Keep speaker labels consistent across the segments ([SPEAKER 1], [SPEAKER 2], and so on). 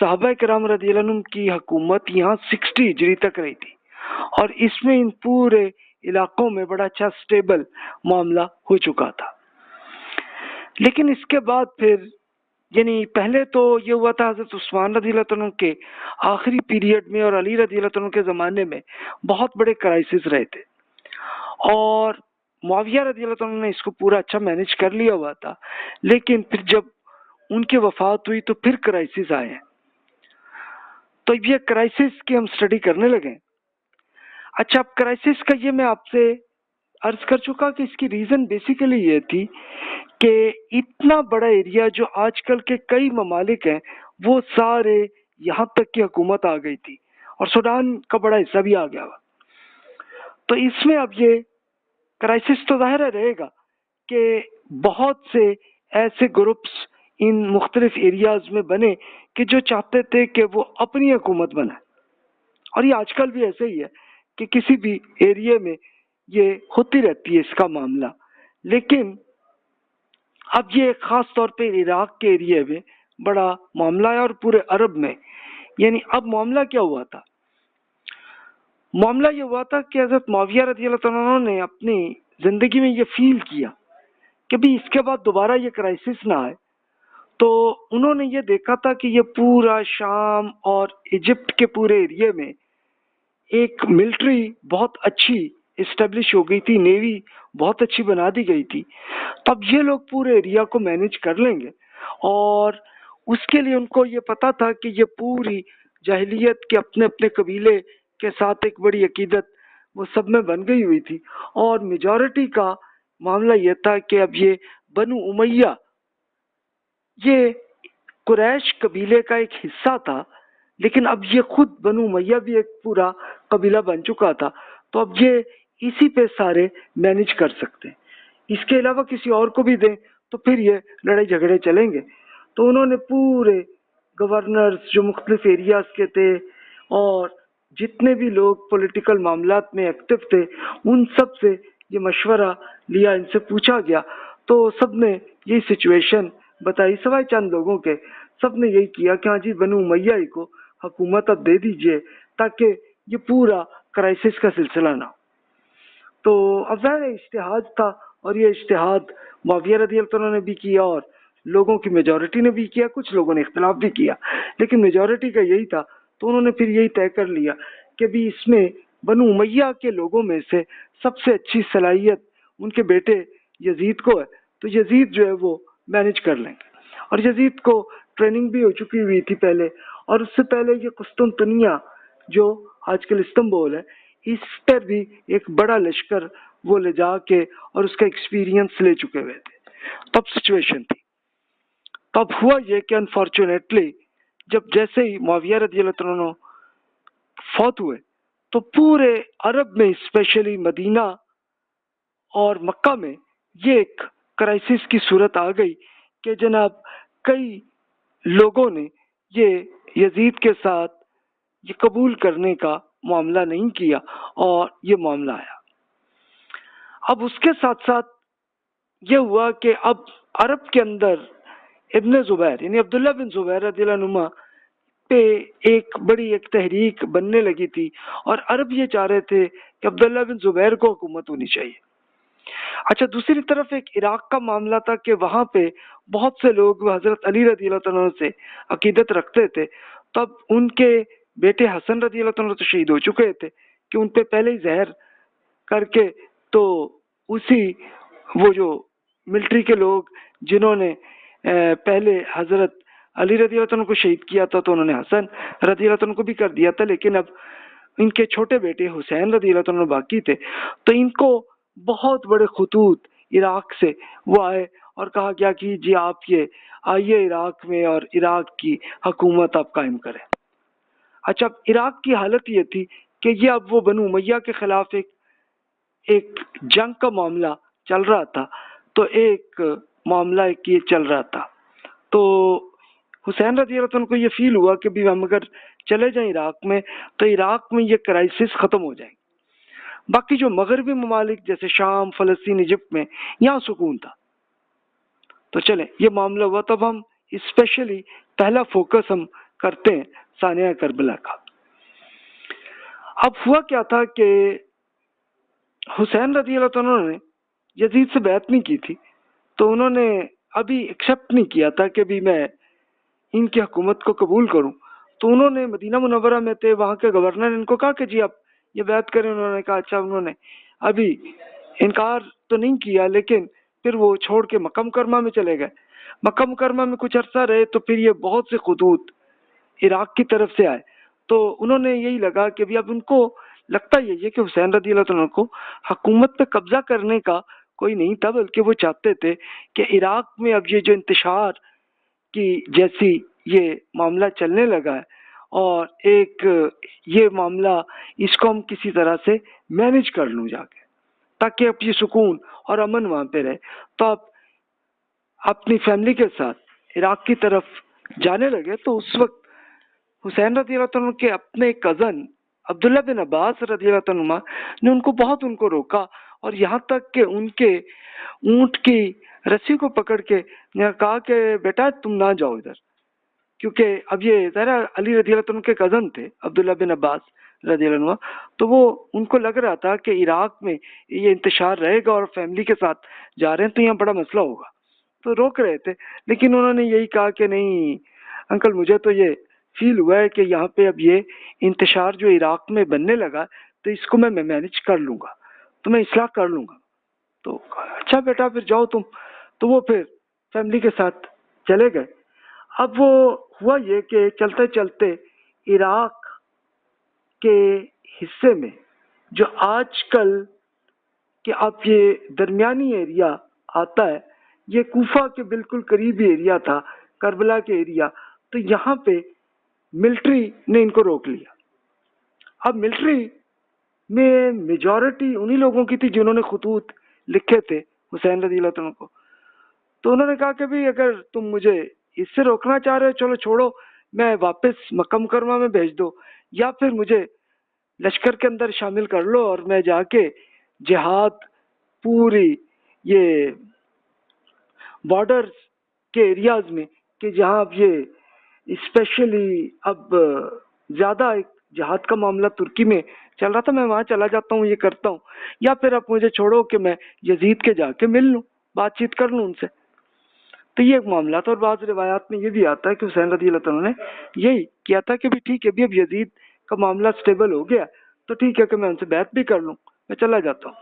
[SPEAKER 1] صحابہ کرام رضی اللہ عنہم کی حکومت یہاں 60 ہجری تک رہی تھی، اور اس میں ان پورے علاقوں میں بڑا اچھا سٹیبل معاملہ ہو چکا تھا۔ لیکن اس کے بعد پھر یعنی پہلے تو یہ ہوا تھا حضرت عثمان رضی اللہ عنہ کے آخری پیریڈ میں اور علی رضی اللہ عنہ کے زمانے میں بہت بڑے کرائسس رہے تھے، اور معاویہ رضی اللہ عنہ نے اس کو پورا اچھا مینج کر لیا ہوا تھا، لیکن پھر جب ان کی وفات ہوئی تو پھر کرائسس آئے ہیں۔ تو یہ کرائسس کی ہم سٹڈی کرنے لگے۔ اچھا، اب کرائسس کا یہ میں آپ سے عرض کر چکا کہ اس کی ریزن بیسیکلی یہ تھی کہ اتنا بڑا ایریا جو آج کل کے کئی ممالک ہیں وہ سارے یہاں تک کی حکومت آ گئی تھی، اور سوڈان کا بڑا حصہ بھی آ گیا ہوا۔ تو اس میں اب یہ کرائسس تو ظاہر رہے گا کہ بہت سے ایسے گروپس ان مختلف ایریاز میں بنے کہ جو چاہتے تھے کہ وہ اپنی حکومت بنائے، اور یہ آج کل بھی ایسے ہی ہے کہ کسی بھی ایریے میں یہ ہوتی رہتی ہے اس کا معاملہ۔ لیکن اب یہ خاص طور پہ عراق کے ایریے میں بڑا معاملہ ہے، اور پورے عرب میں۔ یعنی اب معاملہ کیا ہوا تھا؟ معاملہ یہ ہوا تھا کہ حضرت معاویہ رضی اللہ عنہ نے اپنی زندگی میں یہ فیل کیا کہ بھی اس کے بعد دوبارہ یہ کرائسس نہ آئے، تو انہوں نے یہ دیکھا تھا کہ یہ پورا شام اور ایجپٹ کے پورے ایریے میں ایک ملٹری بہت اچھی اسٹیبلش ہو گئی تھی، نیوی بہت اچھی بنا دی گئی تھی، تو اب یہ لوگ پورے ایریا کو مینج کر لیں گے۔ اور اس کے لیے ان کو یہ پتا تھا کہ یہ پوری جاہلیت کے اپنے اپنے قبیلے کے ساتھ ایک بڑی عقیدت وہ سب میں بن گئی ہوئی تھی، اور میجورٹی کا معاملہ یہ تھا کہ اب یہ بنو امیہ یہ قریش قبیلے کا ایک حصہ تھا، لیکن اب یہ خود بنو امیہ بھی ایک پورا قبیلہ بن چکا تھا، تو اب یہ اسی پہ سارے مینج کر سکتے ہیں۔ اس کے علاوہ کسی اور کو بھی دیں تو پھر یہ لڑائی جھگڑے چلیں گے۔ تو انہوں نے پورے گورنرز جو مختلف ایریاز کے تھے اور جتنے بھی لوگ پولیٹیکل معاملات میں ایکٹیو تھے ان سب سے یہ مشورہ لیا، ان سے پوچھا گیا، تو سب نے یہی سچویشن بتائی، سوائے چند لوگوں کے سب نے یہی کیا کہ ہاں جی بنو امیہ ہی کو حکومت اب دے دیجئے تاکہ یہ پورا کرائسس کا سلسلہ نہ ہو۔ تو اب ظاہر اجتہاد تھا، اور یہ اجتہاد معاویہ رضی اللہ عنہ نے بھی کیا اور لوگوں کی میجورٹی نے بھی کیا، کچھ لوگوں نے اختلاف بھی کیا، لیکن میجورٹی کا یہی تھا۔ تو انہوں نے پھر یہی طے کر لیا کہ بھی اس میں بنو امیہ کے لوگوں میں سے سب سے اچھی صلاحیت ان کے بیٹے یزید کو ہے، تو یزید جو ہے وہ مینج کر لیں گے۔ اور یزید کو ٹریننگ بھی ہو چکی ہوئی تھی پہلے، اور اس سے پہلے یہ قسطنطنیہ جو آج کل استنبول ہے اس پر بھی ایک بڑا لشکر وہ لے جا کے اور اس کا ایکسپیرینس لے چکے ہوئے تھے۔ تب سچویشن تھی، تب ہوا یہ کہ انفارچونیٹلی جب جیسے ہی معاویہ رضی اللہ عنہ فوت ہوئے تو پورے عرب میں اسپیشلی مدینہ اور مکہ میں یہ ایک کرائسس کی صورت آ گئی کہ جناب کئی لوگوں نے یہ یزید کے ساتھ یہ قبول کرنے کا معاملہ نہیں کیا، اور یہ معاملہ آیا۔ اب اس کے ساتھ ساتھ یہ ہوا کہ اب عرب کے اندر ابن زبیر یعنی عبداللہ بن زبیر رضی اللہ عنہ پہ ایک بڑی ایک تحریک بننے لگی تھی، اور عرب یہ چاہ رہے تھے کہ عبداللہ بن زبیر کو حکومت ہونی چاہیے۔ اچھا، دوسری طرف ایک عراق کا معاملہ تھا کہ وہاں پہ بہت سے لوگ حضرت علی رضی اللہ عنہ سے عقیدت رکھتے تھے، تب ان کے بیٹے حسن رضی اللہ عنہ تو شہید ہو چکے تھے کہ ان پہ پہلے ہی زہر کر کے، تو اسی وہ جو ملٹری کے لوگ جنہوں نے پہلے حضرت علی رضی اللہ عنہ کو شہید کیا تھا تو انہوں نے حسن رضی اللہ عنہ کو بھی کر دیا تھا، لیکن اب ان کے چھوٹے بیٹے حسین رضی اللہ عنہ باقی تھے، تو ان کو بہت بڑے خطوط عراق سے وہ آئے اور کہا گیا کہ جی آپ یہ آئیے عراق میں اور عراق کی حکومت آپ قائم کریں۔ اچھا، اب عراق کی حالت یہ تھی کہ یہ اب وہ بنو امیہ کے خلاف ایک جنگ کا معاملہ چل رہا تھا، تو ایک معاملہ یہ چل رہا تھا، تو حسین رضی اللہ عنہ کو یہ فیل ہوا کہ بھی ہم اگر چلے جائیں عراق میں تو عراق میں یہ کرائسس ختم ہو جائے گی، باقی جو مغربی ممالک جیسے شام، فلسطین، ایجپٹ میں یہاں سکون تھا۔ تو چلیں یہ معاملہ ہوا، تب ہم اسپیشلی پہلا فوکس ہم کرتے ہیں سانحہ کربلا کا۔ اب ہوا کیا تھا کہ حسین رضی اللہ عنہ نے یزید سے بیعت نہیں کی تھی، تو انہوں نے ابھی ایکسیپٹ نہیں کیا تھا کہ بھی میں ان کی حکومت کو قبول کروں۔ تو انہوں نے مدینہ منورہ میں تھے، وہاں کے گورنر نے ان کو کہا کہ جی آپ یہ بیعت کریں۔ انہوں نے کہا اچھا۔ انہوں نے ابھی انکار تو نہیں کیا، لیکن پھر وہ چھوڑ کے مکہ مکرمہ میں چلے گئے۔ مکہ مکرمہ میں کچھ عرصہ رہے تو پھر یہ بہت سے خطوط عراق کی طرف سے آئے، تو انہوں نے یہی لگا کہ بھی اب ان کو لگتا یہی ہے کہ حسین رضی اللہ عنہ کو حکومت پہ قبضہ کرنے کا کوئی نہیں تھا، بلکہ وہ چاہتے تھے کہ عراق میں اب یہ جو انتشار کی جیسی یہ معاملہ چلنے لگا ہے اور ایک یہ معاملہ اس کو ہم کسی طرح سے مینج کر لوں جا کے، تاکہ اب یہ سکون اور امن وہاں پہ رہے۔ تو آپ اپنی فیملی کے ساتھ عراق کی طرف جانے لگے۔ تو اس وقت حسین رضی اللہ عنہ کے اپنے کزن عبداللہ بن عباس رضی اللہ عنہ نے ان کو روکا، اور یہاں تک کہ ان کے اونٹ کی رسی کو پکڑ کے کہا کہ بیٹا تم نہ جاؤ ادھر، کیونکہ اب یہ ذرا علی رضی اللہ عنہ کے کزن تھے عبداللہ بن عباس رضی اللہ عنہ، تو وہ ان کو لگ رہا تھا کہ عراق میں یہ انتشار رہے گا اور فیملی کے ساتھ جا رہے ہیں تو یہاں بڑا مسئلہ ہوگا، تو روک رہے تھے۔ لیکن انہوں نے یہی کہا کہ نہیں انکل، مجھے تو یہ فیل ہوا ہے کہ یہاں پہ اب یہ انتشار جو عراق میں بننے لگا تو اس کو میں مینج کر لوں گا، تو میں اصلاح کر لوں گا۔ تو اچھا بیٹا پھر جاؤ تم۔ تو وہ پھر فیملی کے ساتھ چلے گئے۔ اب وہ ہوا یہ کہ چلتے چلتے عراق کے حصے میں جو آج کل کہ اب یہ درمیانی ایریا آتا ہے، یہ کوفہ کے بالکل قریبی ایریا تھا، کربلا کے ایریا، تو یہاں پہ ملٹری نے ان کو روک لیا۔ اب ملٹری میں میجورٹی انہی لوگوں کی تھی جنہوں نے خطوط لکھے تھے حسین رضی اللہ عنہ کو، تو انہوں نے کہا کہ بھی اگر تم مجھے اس سے روکنا چاہ رہے ہو چلو چھوڑو، میں واپس مکہ مکرمہ میں بھیج دو، یا پھر مجھے لشکر کے اندر شامل کر لو اور میں جا کے جہاد پوری یہ بارڈر کے ایریاز میں کہ جہاں اب یہ اسپیشلی اب زیادہ ایک جہاد کا معاملہ ترکی میں چل رہا تھا، میں وہاں چلا جاتا ہوں، یہ کرتا ہوں، یا پھر اب مجھے چھوڑو کہ میں یزید کے جا کے مل لوں، بات چیت کر لوں ان سے۔ تو یہ ایک معاملہ تھا، اور بعض روایات میں یہ بھی آتا ہے کہ حسین رضی اللہ عنہ نے یہی کیا تھا کہ بھی ٹھیک ہے، بھی اب یزید کا معاملہ سٹیبل ہو گیا تو ٹھیک ہے کہ میں ان سے بیعت بھی کر لوں، میں چلا جاتا ہوں۔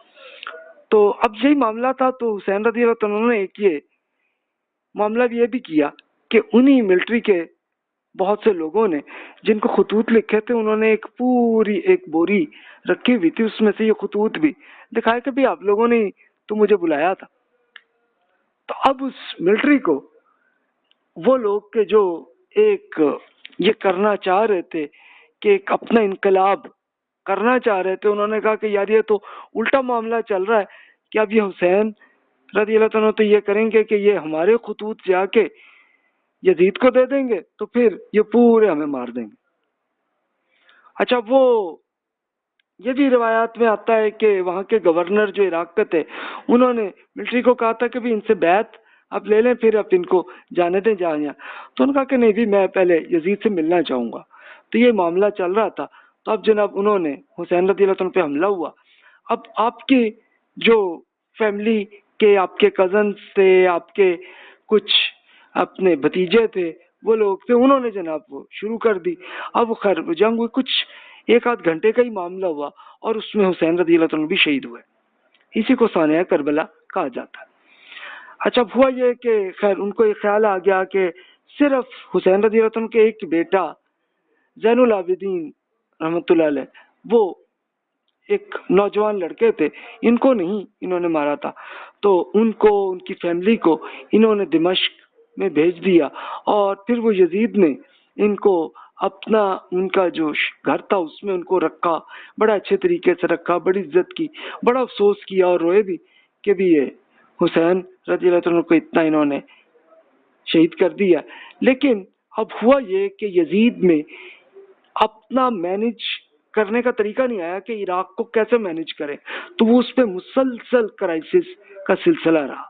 [SPEAKER 1] تو اب یہی معاملہ تھا، تو حسین رضی اللہ عنہ نے ایک یہ معاملہ بھی یہ بھی کیا کہ انہی ملٹری کے بہت سے لوگوں نے جن کو خطوط لکھے تھے، انہوں نے ایک پوری ایک بوری رکھی ہوئی تھی، اس میں سے یہ خطوط بھی دکھائے کہ بھی آپ لوگوں نے تو مجھے بلایا تھا۔ تو اب اس ملٹری کو وہ لوگ کہ جو ایک یہ کرنا چاہ رہے تھے کہ ایک اپنا انقلاب کرنا چاہ رہے تھے، انہوں نے کہا کہ یار یہ تو الٹا معاملہ چل رہا ہے کہ اب یہ حسین رضی اللہ عنہ تو یہ کریں گے کہ یہ ہمارے خطوط سے آ کے یزید کو دے دیں گے تو پھر یہ پورے ہمیں مار دیں گے۔ اچھا، وہ یہ بھی روایات میں آتا ہے کہ وہاں کے گورنر جو عراق کے تھے، انہوں نے ملٹری کو کہا تھا کہ بھی ان سے بیعت اب لے لیں، پھر اب ان کو جانے دیں جہاں یہاں۔ تو انہوں نے کہا کہ نہیں بھی میں پہلے یزید سے ملنا چاہوں گا۔ تو یہ معاملہ چل رہا تھا، تو اب جناب انہوں نے حسین رضی اللہ عنہ پہ حملہ ہوا۔ اب آپ کی جو فیملی کے آپ کے کزن تھے، آپ کے کچھ اپنے بھتیجے تھے، وہ لوگ تھے، انہوں نے جناب وہ شروع کر دی۔ اب خیر جنگ ہوئی، کچھ ایک آدھ گھنٹے کا ہی معاملہ ہوا، اور اس میں حسین رضی اللہ عنہ بھی شہید ہوئے۔ اسی کو سانحہ کربلا کہا جاتا ہے۔ اچھا، ہوا یہ کہ خیر ان کو یہ خیال آ گیا کہ صرف حسین رضی اللہ عنہ کے ایک بیٹا زین العابدین رحمۃ اللہ علیہ، وہ ایک نوجوان لڑکے تھے، ان کو نہیں انہوں نے مارا تھا، تو ان کو ان کی فیملی کو انہوں نے دمشق میں بھیج دیا، اور پھر وہ یزید نے ان کو اپنا ان کا جو گھر تھا اس میں ان کو رکھا، بڑا اچھے طریقے سے رکھا، بڑی عزت کی، بڑا افسوس کیا اور روئے بھی کہ بھی یہ حسین رضی اللہ عنہ کو اتنا انہوں نے شہید کر دیا۔ لیکن اب ہوا یہ کہ یزید میں اپنا مینج کرنے کا طریقہ نہیں آیا کہ عراق کو کیسے مینج کرے، تو وہ اس پہ مسلسل کرائسس کا سلسلہ رہا۔